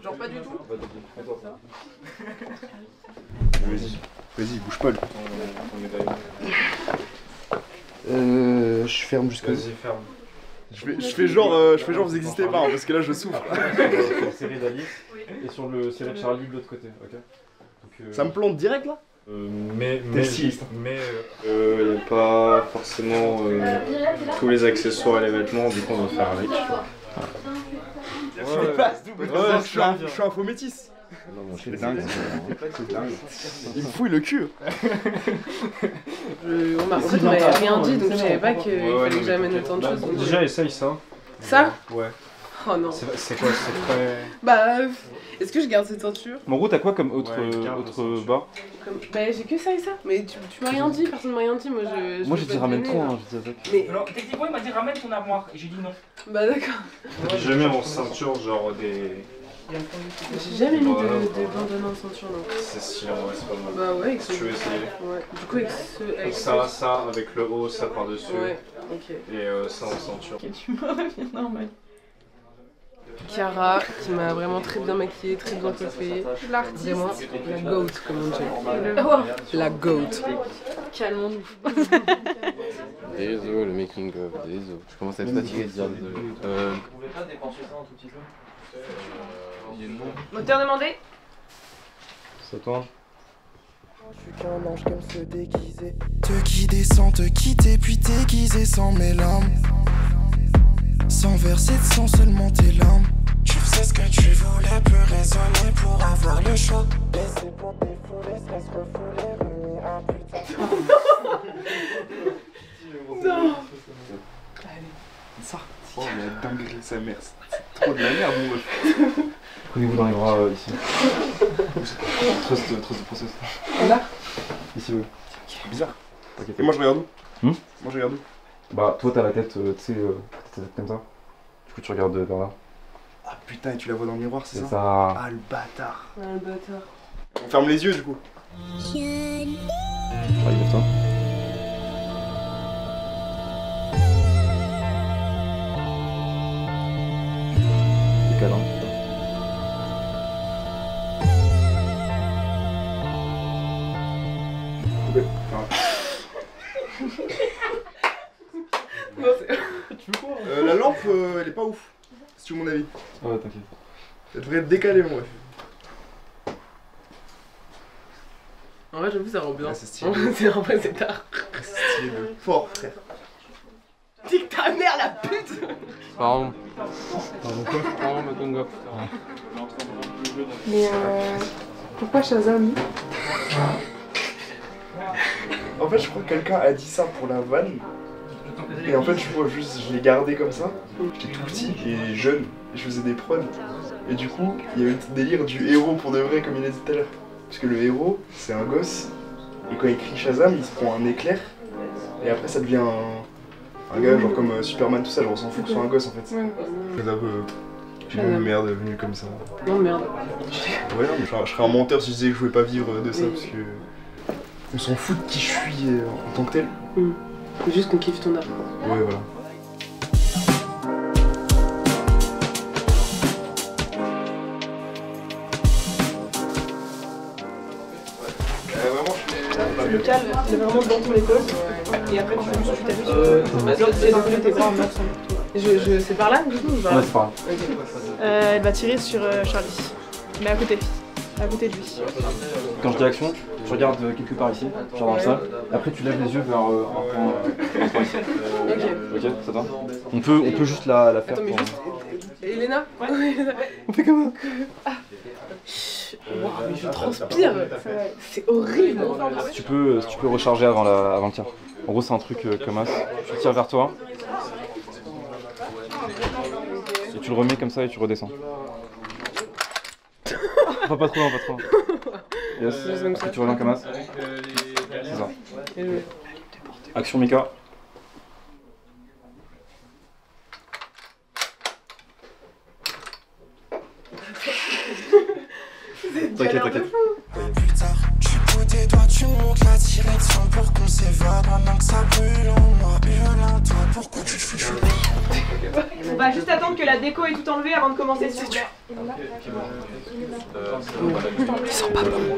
Genre pas du tout. Vas-y, bouge pas. Je ferme jusqu'à. Vas-y, ferme. Je fais genre vous existez pas, hein, parce que là je souffre. Sur la série d'Alice et sur le série de Charlie de l'autre côté, ok. Donc, ça me plante direct là. Mais il n'y a pas forcément tous les accessoires et les vêtements, du coup on va faire avec. Je suis un faux métis. C'est dingue. Il me fouille le cul. En fait, on m'avait rien dit, donc je savais pas qu'il fallait que j'amène autant de choses. Déjà, essaye ça. Ça? Ouais. Oh non. C'est quoi? C'est très... Bah, est-ce que je garde cette ceinture? En gros, t'as quoi comme autre bas? Bah, j'ai que ça et ça. Mais tu m'as rien dit, personne m'a rien dit. Moi, j'ai dit ramène toi, hein, je dis mais... Alors, techniquement, il m'a dit ramène ton armoire. Et j'ai dit non. Bah, d'accord. J'ai jamais en ceinture, genre des. J'ai jamais mis de bandana en ceinture, non. C'est si, ouais, c'est pas mal. Bah, ouais, avec si tu veux essayer. Ouais, du coup, avec ça, avec le haut, ça par-dessus. Ouais, ok. Et ça en ceinture. Quelle humeur, bien normal. Chiara, qui m'a vraiment très bien maquillée, très bien coiffée. L'artiste. Vraiment, la goat, comme on dit. La goat. Calmons-nous. Désolé, le making of, désolé. Je commence à être fatigué de dire désolé. Vous pouvez pas dépenser ça un tout petit peu? Moteur demandé. Ça tourne. Je suis qu'un ange comme se déguiser. Te qui descend, te quitter, puis t'aiguiser sans mes larmes. Sans verser de sang, seulement tes larmes. Tu faisais ce que tu voulais, plus raisonner pour avoir le choix. Laisser pour défouler, stress refoulé, remis à plus tard. Non. Ça. Oh la dinguerie, sa mère. C'est trop de la merde, mon meuf. Prenez-vous dans les bras ici. Trust de process. Là? Ici, oui. C'est bizarre. Et moi je regarde où? Moi je regarde où? Bah, toi t'as la tête, tu sais, comme ça. Du coup, tu regardes vers là. Ah putain, et tu la vois dans le miroir, c'est ça? Ça. Ah le bâtard. Ah, le bâtard. On ferme les yeux du coup. Allez, lève-toi. Décale, hein. La lampe, elle est pas ouf, si tu veux mon avis. Ah ouais, t'inquiète. Elle devrait être décalée, mon ref. En vrai, j'avoue, ça rend bien. Ouais, c'est stylé. En vrai, c'est tard. C'est stylé de fort, frère. Nique ta mère, la pute! Pardon. Pardon quoi? Pardon, ma conga. Mais pourquoi Shazam? En fait, je crois que quelqu'un a dit ça pour la vanne. Et en fait, je l'ai gardé comme ça. J'étais tout petit et jeune, et je faisais des prods. Et du coup, il y avait le délire du héros pour de vrai, comme il a dit tout à l'heure. Parce que le héros, c'est un gosse. Et quand il crie Shazam, il se prend un éclair. Et après, ça devient un gars, genre comme Superman, tout ça. Genre, on s'en fout que ce soit un gosse en fait. C'est un peu une merde venue comme ça. Non, merde. Ouais, non, mais je serais un menteur si je disais que je pouvais pas vivre de ça. Parce que. On s'en fout de qui je suis en tant que tel. Faut juste qu'on kiffe ton art. Ouais, voilà. Le cale, c'est vraiment dans ton épaule. Et après, tu t'appuies sur tes bras en max. C'est par là, du coup, ou par là? Ouais, c'est par là. Elle va tirer sur Charlie. Mais à côté de lui. Quand je dis action, tu regardes quelque part ici, genre dans le sol. Après, tu lèves les yeux vers un point ici. Ok, ça va. On peut juste la faire. Attends, mais juste. Elena? Ouais. On fait comment? Waouh, mais je transpire! C'est horrible! Si tu peux recharger avant le tir. En gros, c'est un truc comme ça. Tu tires vers toi. Et tu le remets comme ça et tu redescends. Enfin, pas trop loin, pas trop loin. Yes. Après, tu reviens comme ça. C'est ça. Action Mika. T'inquiète, t'inquiète. Plus tard, tu poutes tes doigts, tu montes la direction pour qu'on s'évade. Maintenant que ça brûle en moi, hurle-toi, pourquoi tu te fous du On va juste attendre que la déco ait tout enlevé avant de commencer s'il vous plaît. Ils sont pas bons.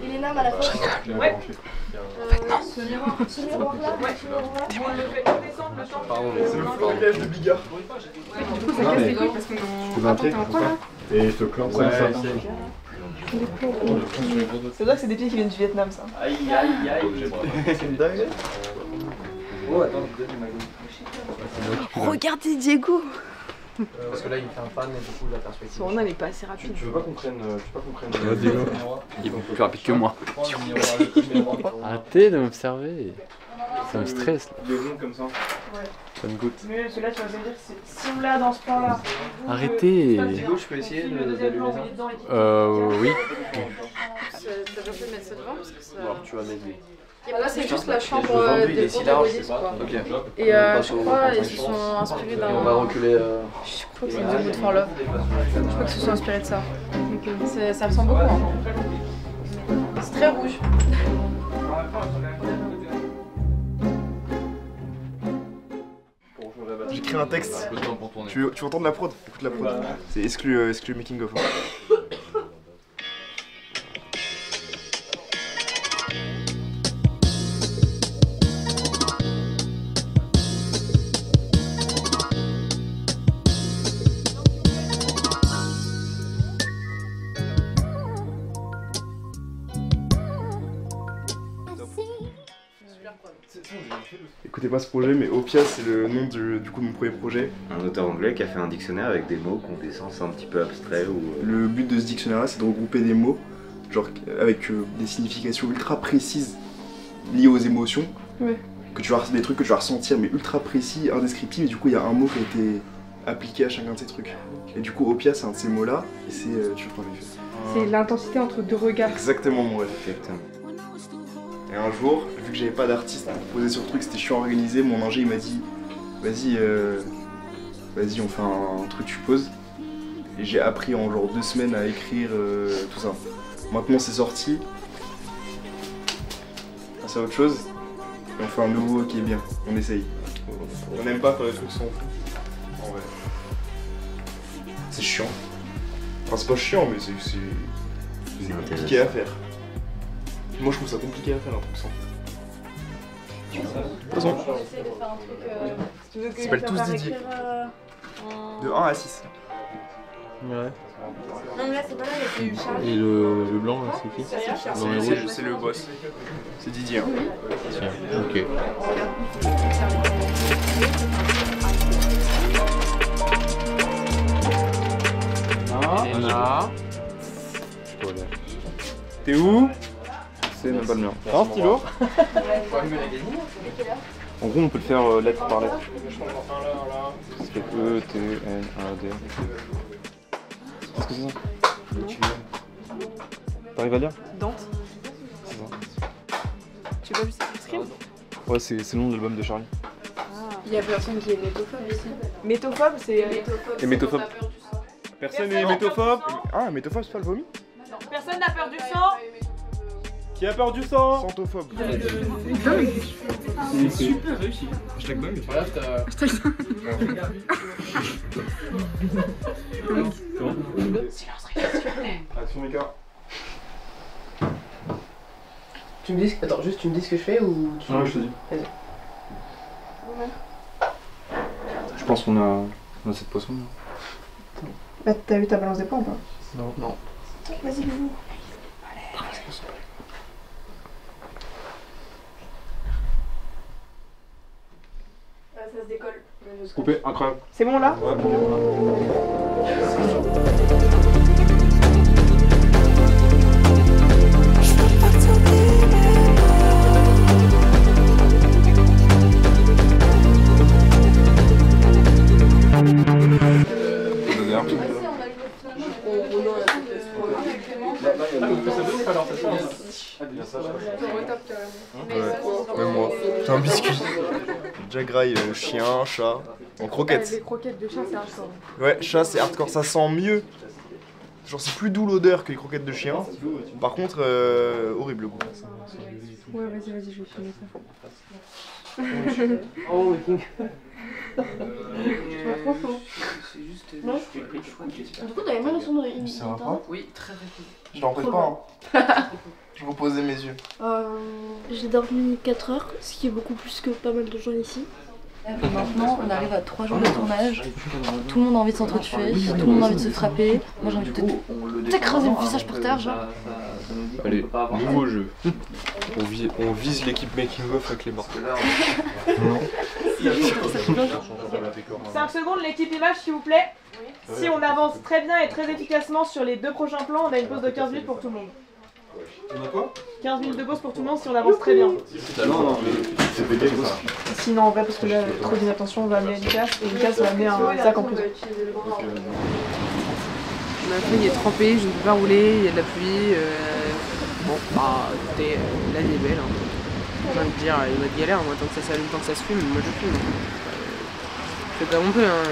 Il est là, à la fin. Ouais. En fait, non. Ce miroir-là, Ouais. On le fait descendre le temps. Pardon, C'est le flocage de Bigard. Du coup, ça casse les couilles parce qu'on Tu veux un pied et je te clampe ça. C'est vrai que c'est des pieds qui viennent du Vietnam, ça. Aïe aïe aïe. C'est une dingue. Oh attends, regardez Diego. parce que là il fait un fan et du coup la perspective. Son nom n'est pas assez rapide. Tu veux pas qu'on prenne. Il est beaucoup plus rapide que moi. Arrêtez de m'observer. Ça me stresse. Il est rond comme ça. Ça me goûte. Mais parce que là, tu vas me dire, si on l'a dans ce plan-là. Arrêtez. Diego, je peux essayer d'allumer ça. Oui. Ça va plus mettre ça devant parce que ça. Tu vas m'aider. Là, c'est juste la chambre Aujourd'hui, il est des si large, je sais protagonistes, pas. quoi. Ok. Et je crois ils se sont inspirés d'un. On va reculer. Je crois que c'est The Mood for Love. Je crois qu'ils se sont inspirés de ça. Ça ressemble beaucoup. Hein. C'est très rouge. J'écris un texte. Tu veux entendre la prod? Écoute la prod. C'est exclu making of. Écoutez pas ce projet, mais Opia c'est le nom du coup de mon premier projet. Un auteur anglais qui a fait un dictionnaire avec des mots qui ont des sens un petit peu abstraits ou... Le but de ce dictionnaire là c'est de regrouper des mots, genre avec des significations ultra précises liées aux émotions. Ouais. Des trucs que tu vas ressentir mais ultra précis, indescriptibles, et du coup il y a un mot qui a été appliqué à chacun de ces trucs. Et du coup Opia c'est un de ces mots là, et c'est... tu crois que C'est l'intensité entre deux regards. exactement mon rêve. Exactement. Et un jour, vu que j'avais pas d'artiste pour poser sur le truc, c'était chiant à organiser, mon ingé il m'a dit vas-y on fait un truc tu poses. Et j'ai appris en genre 2 semaines à écrire tout ça. Maintenant c'est sorti, c'est autre chose, et on fait un nouveau qui est bien, on essaye. On n'aime pas faire des trucs sans fou. En vrai. C'est chiant. Enfin c'est pas chiant mais c'est compliqué à faire. Moi je trouve ça compliqué à faire un truc sans. On va essayer de faire un truc. Ça s'appelle tous Didier. De 1 à 6. Ouais. Non mais là c'est pas là, il y a Charles. Et le blanc là, c'est qui? Dans les rouges. C'est le boss. C'est Didier. Hein. Tiens, ok. Là. Voilà. T'es où? C'est même pas le mien. T'as un stylo? En gros on peut le faire lettre par lettre. C'est E, T, N, A, D. Qu'est-ce que c'est ça? T'arrives à lire? Dante. C'est ça. Tu vois juste ce qu'il Ouais, c'est le nom de l'album de Charlie. Il y a personne qui est métophobe ici. Métophobe, c'est. Et métophobe. Personne n'est métophobe? Ah, métophobe c'est pas le vomi? Personne n'a peur du sang. Qui a peur du sang? Santophobe. C'est super réussi. Hashtag bug. Voilà, Action Mika. tu me dis attends, juste tu me dis ce que je fais ou tu... Ouais, je te dis. Vas-y. Je pense qu'on a cette poisson là. Bah, t'as vu ta balance des points ou pas? Non. Non. Vas-y, vous. Ça se décolle. Coupé, incroyable. C'est bon là? Même moi. C'est un biscuit. Jack Rye, chien, chat, en croquettes. Les croquettes de chat, c'est hardcore. Ouais, chat c'est hardcore, ça sent mieux. Genre c'est plus doux l'odeur que les croquettes de chien. Par contre, horrible le goût. Ouais, vas-y, je vais filmer ça. Oh, mais C'est juste. Non. Du coup, t'avais mal au son de une. Ça va pas? Oui, très rapide. Je t'en prie pas. Hein. Je reposais mes yeux. J'ai dormi 4 heures, ce qui est beaucoup plus que pas mal de gens ici. Et maintenant, on arrive à 3 jours de tournage. Tout le monde a envie de s'entretuer, tout le monde a envie de se frapper. Moi, j'ai envie de t'écraser le visage par terre, genre. Allez, nouveau jeu. On vise l'équipe making of avec les marteaux. 5 secondes, l'équipe image s'il vous plaît. Si on avance très bien et très efficacement sur les 2 prochains plans, on a une pause de 15 minutes pour tout le monde. On a quoi? 15 minutes de pause pour tout le monde si on avance très bien. Non, mais c'est pété ça. Sinon en vrai parce que là, trop d'inattention, on va amener Lucas et Lucas va amener un sac en prison. Ma feuille est trempée, je ne peux pas rouler, il y a de la pluie. Bon, bah écoutez, la vie est belle. Hein. J'ai envie de dire, il va être galère, moi, tant que ça s'allume, tant que ça se fume, moi je fume. Je fais comme on peut, hein.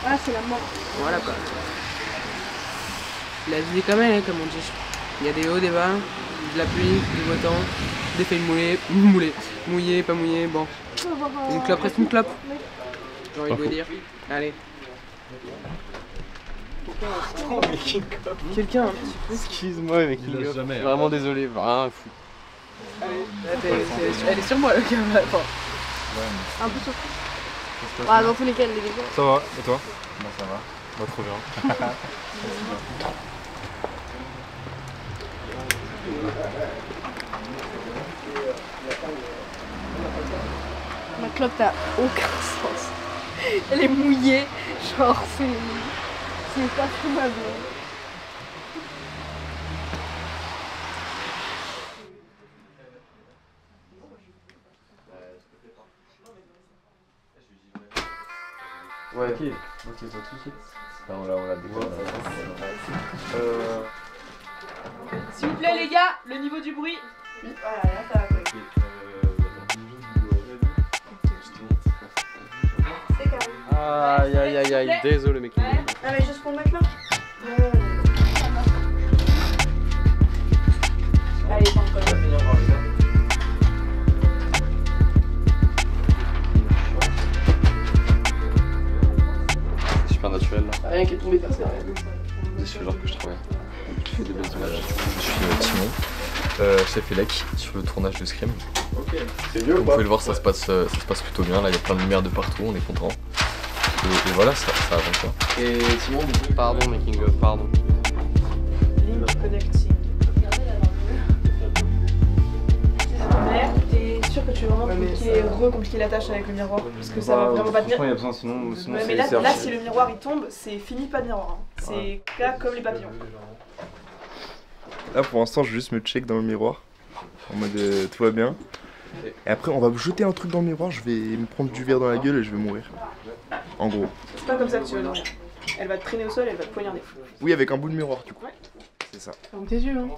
Ah, c'est la mort. Voilà quoi. La vie est comme elle, hein, comme on dit. Il y a des hauts, des bas, de la pluie, du beau temps, des feuilles mouillées, pas mouillées, bon. Une clope reste une clope. J'ai envie de vous dire. Allez. Quelqu'un un petit peu. Excuse-moi mec, il laisse jamais. Vraiment désolé, rien fou. Elle est sur moi le gars. Attends. Un peu surpris. Ah, dans tous les cas, elle est déjà. Ça va, et toi? Bah ça va. Bah trop bien. Ma clope n'a aucun sens. Elle est mouillée, genre c'est pas fumable. Ouais, ok, pas de soucis. On l'a découvert. S'il vous plaît les gars, le niveau du bruit. Voilà, là ça va quoi. Aïe, désolé mec. Ah, mais juste pour le mettre là. Allez, prends le col. Super naturel là. Rien qui est tombé personnel. C'est le genre que je travaille. Je fais des belles images. Je suis Timon, chef élec sur le tournage de Scream. C'est mieux ou Vous pas? pouvez le voir, ça se passe plutôt bien. Là, il y a plein de lumière de partout, on est content. Et voilà, ça avance bien. Et Timon, pardon, making of, pardon. Link connecting. Mère, t'es sûr que tu veux vraiment recompliquer la tâche avec le miroir? Parce que ça va vraiment pas tenir. Franchement, il y a besoin, sinon Ouais, mais là, si le miroir il tombe, c'est fini, pas de miroir. Hein. C'est cas comme les papillons. Là pour l'instant je vais juste me check dans le miroir. En mode tout va bien. Et après on va me jeter un truc dans le miroir, je vais me prendre du verre dans la gueule et je vais mourir. En gros. C'est pas comme ça que tu vas dormir. Elle va te traîner au sol, elle va te poignarder. Oui, avec un bout de miroir du coup. Ouais. C'est ça. Ferme tes yeux, hein.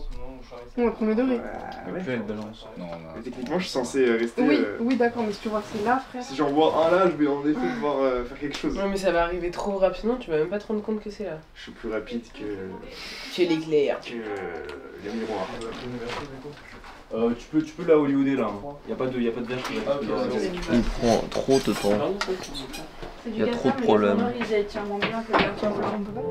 On va premier degré. Plus elle balance. Non, Mais techniquement je suis censé rester. Oui, oui, d'accord, mais si tu vois, c'est là, frère. Si j'en vois un là, je vais en effet devoir faire quelque chose. Ouais, mais ça va arriver trop rapidement, tu vas même pas te rendre compte que c'est là. Je suis plus rapide que l'éclair. les miroirs. Tu peux la Hollywooder là. Y'a pas de verre qui va te Il prend trop de temps. Il y a trop de problèmes. Ils tiennent moins bien que la pierre blanche, on peut pas.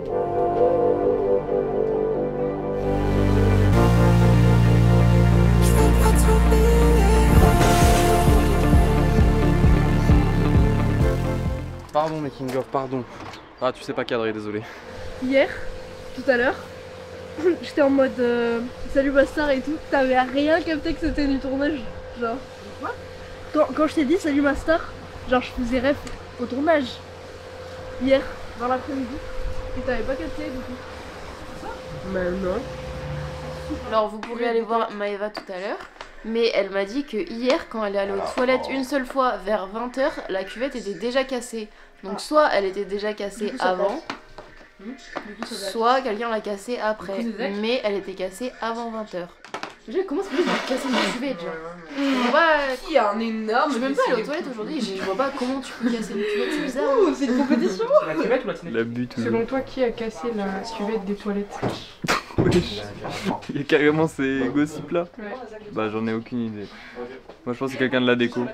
Pardon, making of, pardon. Ah, tu sais pas cadrer, désolé. Hier, tout à l'heure, j'étais en mode salut Mastar et tout. T'avais rien capté que c'était du tournage. Genre. Quoi? Quand je t'ai dit salut Mastar, genre je faisais rêve au tournage. Hier, dans l'après-midi. Et t'avais pas capté du coup. Bah non. Alors vous pourrez aller voir Maëva tout à l'heure, mais elle m'a dit que hier, quand elle est allée aux toilettes une seule fois vers 20 h, la cuvette était déjà cassée. Donc soit elle était déjà cassée avant, soit quelqu'un l'a cassée après, mais elle était cassée avant 20 h. Déjà, comment c'est possible de casser une cuvette, genre? Je vois pas. Il y a un énorme. Je suis même pas allée aux toilettes aujourd'hui, je vois pas comment tu peux casser une cuvette, c'est bizarre. Oh, c'est une compétition. La cuvette ou la tinette? L'abus toujours. Selon toi, qui a cassé la cuvette des toilettes? Il y a carrément ces gossips là. Ouais. Bah j'en ai aucune idée. Moi je pense que c'est quelqu'un de la déco.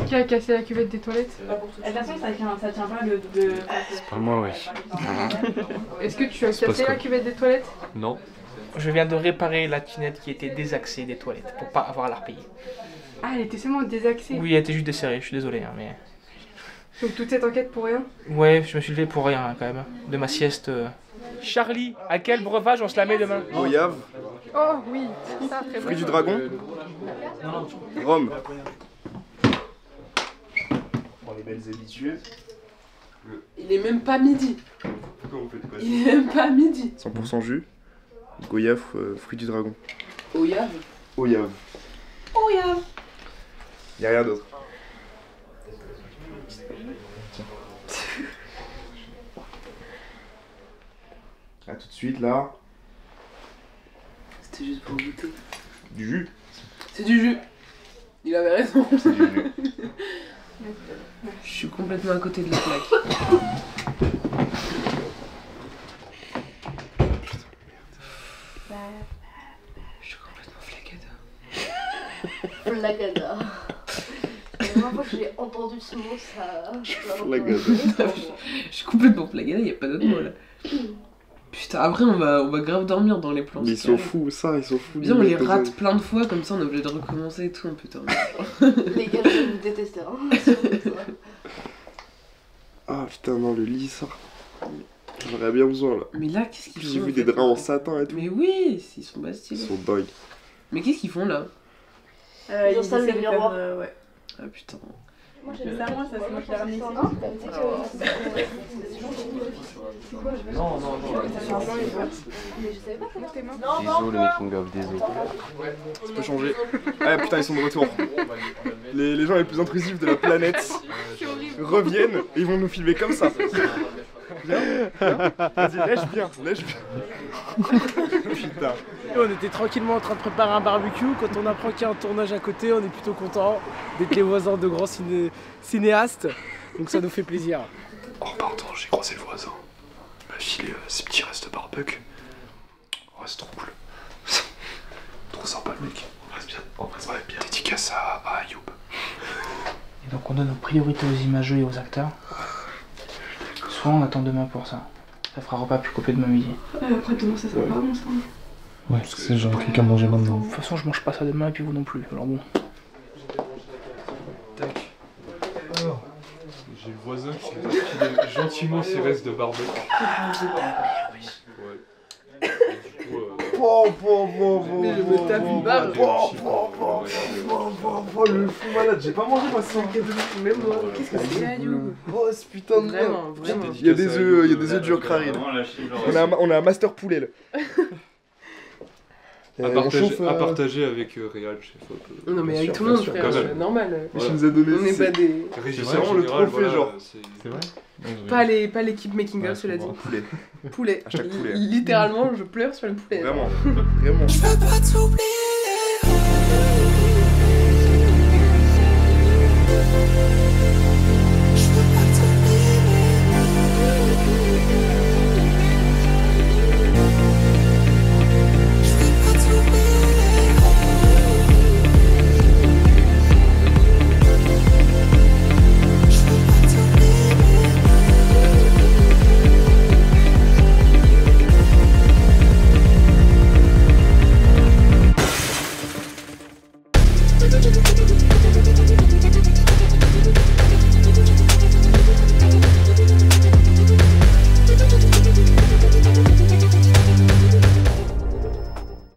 Qui a cassé la cuvette des toilettes? Attention, ça tient pas de... C'est pas moi wesh. Est-ce que tu as C'est cassé pas la ce cuvette des toilettes? Non. Je viens de réparer la tinette qui était désaxée des toilettes pour pas avoir à la repayer. Ah, elle était seulement désaxée. Oui, elle était juste desserrée, je suis désolé, hein, mais... Donc toute cette enquête pour rien? Ouais, je me suis levé pour rien hein, quand même, de ma sieste. Charlie, à quel breuvage on se la met demain? Goyave, Oh oui, ça très fruit bon. du dragon, rhum. Pour les belles habitudes. Il est même pas midi. Pourquoi vous faites quoi? Il est même pas midi. 100% jus, goyave, fruit du dragon. Oyave. Oyave. Oyave. Y'a rien d'autre. A tout de suite là. C'était juste pour goûter. Du jus. C'est du jus. Il avait raison. C'est du jus. Je suis complètement à côté de la plaque. Je suis complètement flagada. Flagada. La première fois que j'ai entendu ce mot, ça. Flagada. Je suis complètement flagada, y'a pas d'autre mot là. Putain, après on va grave dormir dans les plans. Mais ils sont fous, ça, ils sont fous. Viens, on les rate plein de fois, comme ça on est obligé de recommencer et tout, on peut dormir. Les gars, je vais vous détester, hein. Ah putain, non, le lit, ça. J'en aurais bien besoin là. Mais là, qu'est-ce qu'ils font? J'ai vu des draps en satin et tout. Mais oui, ils sont bastillés. Ils sont dingues. Mais qu'est-ce qu'ils font là? Ils installent le miroir. Ouais. Ah putain. Moi j'ai ça, moi, c'est moi qui l'ai ramené ici. Non. Désolé, mec, mon gars, désolé. Ça peut changer. Ah putain, ils sont de retour. Les gens les plus intrusifs de la planète reviennent et ils vont nous filmer comme ça. Viens, vas-y, lèche bien. Putain. Et on était tranquillement en train de préparer un barbecue. Quand on apprend qu'il y a un tournage à côté, on est plutôt content d'être les voisins de grands cinéastes. Donc ça nous fait plaisir. Oh pardon, j'ai croisé le voisin. Il m'a filé ses petits restes de barbecue. Oh, c'est trop cool. Trop sympa le mec. On reste bien. Dédicace à Ayoub. Et donc on donne nos priorités aux imageux et aux acteurs. Soit on attend demain pour ça. Ça fera repas plus copieux demain midi. Après demain ça sera pas bon ça. Ouais, parce que c'est genre un truc à manger maintenant. De toute façon je mange pas ça demain et puis vous non plus, alors bon. Tac. Alors, j'ai le voisin qui m'a filé gentiment ses restes de barbecue. Ouais. T'as vu barbe. Oh le fou malade, j'ai pas mangé moi ce week-end. Même moi, qu'est-ce que c'est Ayoub? Oh ce putain de Vraiment, vraiment. Il y a des œufs durs crarines. On a un master poulet là. À partager avec Réal, chef. Non mais avec tout le monde frère, c'est normal. Il nous a donné. On n'est pas des... C'est vraiment le trophée genre. C'est vrai? Pas l'équipe making of cela dit. Poulet. Poulet. Hashtag poulet. Littéralement je pleure sur le poulet. Vraiment. Vraiment. Je veux pas t'oublier.